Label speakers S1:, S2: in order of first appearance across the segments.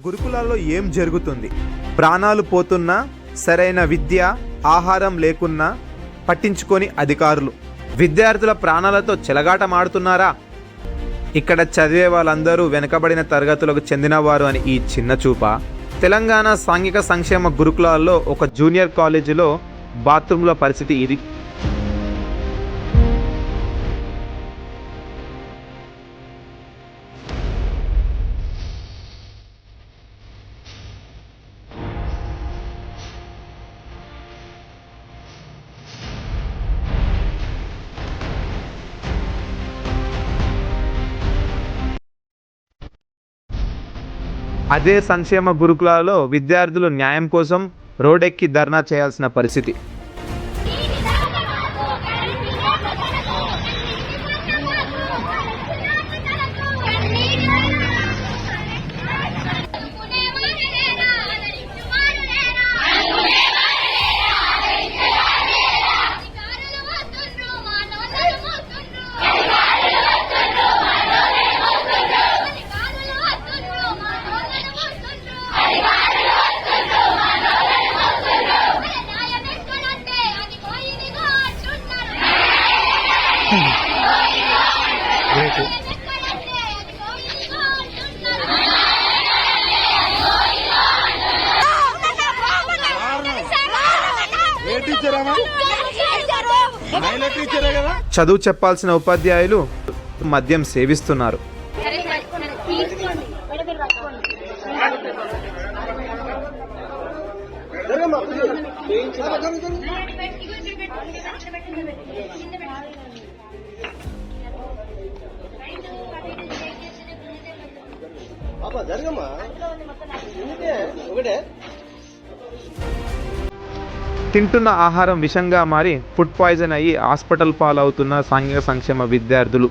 S1: గురుకులాల్లో ఏం జరుగుతుంది? ప్రాణాలు పోతున్నా, సరైన విద్య ఆహారం లేకున్నా పట్టించుకొని అధికారులు విద్యార్థుల ప్రాణాలతో చెలగాటమాడుతున్నారా? ఇక్కడ చదివే వాళ్ళందరూ వెనుకబడిన తరగతులకు చెందినవారు అని ఈ చిన్న చూప. తెలంగాణ సాంఘిక సంక్షేమ గురుకులాల్లో ఒక జూనియర్ కాలేజీలో బాత్రూంల పరిస్థితి ఇది. అదే సంక్షేమ గురుకులాల్లో విద్యార్థులు న్యాయం కోసం రోడ్డెక్కి ధర్నా చేయాల్సిన పరిస్థితి. చదువు చెప్పాల్సిన ఉపాధ్యాయులు మద్యం సేవిస్తున్నారు. తింటున్న ఆహారం విషంగా మారి ఫుడ్ పాయిజన్ అయ్యి హాస్పిటల్ పాలవుతున్న సాంఘిక సంక్షేమ విద్యార్థులు.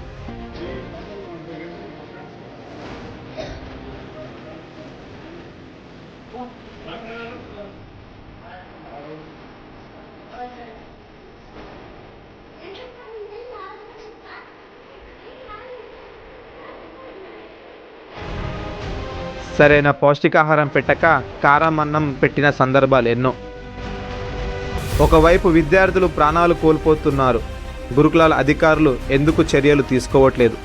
S1: సరైన పౌష్టికాహారం పెట్టక కారం అన్నం పెట్టిన సందర్భాలు ఎన్నో. ఒకవైపు విద్యార్థులు ప్రాణాలు కోల్పోతున్నారు, గురుకులాల అధికారులు ఎందుకు చర్యలు తీసుకోవట్లేదు?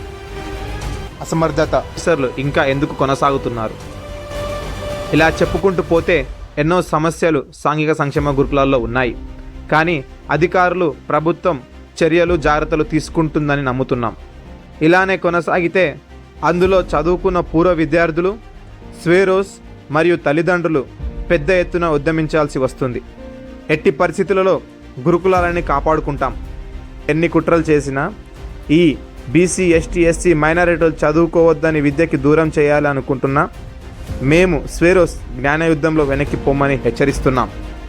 S1: అసమర్థత ఆఫీసర్లు ఇంకా ఎందుకు కొనసాగుతున్నారు? ఇలా చెప్పుకుంటూ పోతే ఎన్నో సమస్యలు సాంఘిక సంక్షేమ గురుకులాల్లో ఉన్నాయి. కానీ అధికారులు, ప్రభుత్వం చర్యలు, జాగ్రత్తలు తీసుకుంటుందని నమ్ముతున్నాం. ఇలానే కొనసాగితే అందులో చదువుకున్న పూర్వ విద్యార్థులు, స్వేరోస్ మరియు తల్లిదండ్రులు పెద్ద ఎత్తున ఉద్యమించాల్సి వస్తుంది. ఎట్టి పరిస్థితులలో గురుకులాలని కాపాడుకుంటాం. ఎన్ని కుట్రలు చేసినా ఈ బీసీ, ఎస్టీ, ఎస్సీ మైనారిటీలు చదువుకోవద్దని విద్యకి దూరం చేయాలి అనుకుంటున్నా మేము స్వేరోస్ జ్ఞానయుద్ధంలో వెనక్కి పొమ్మని హెచ్చరిస్తున్నాం.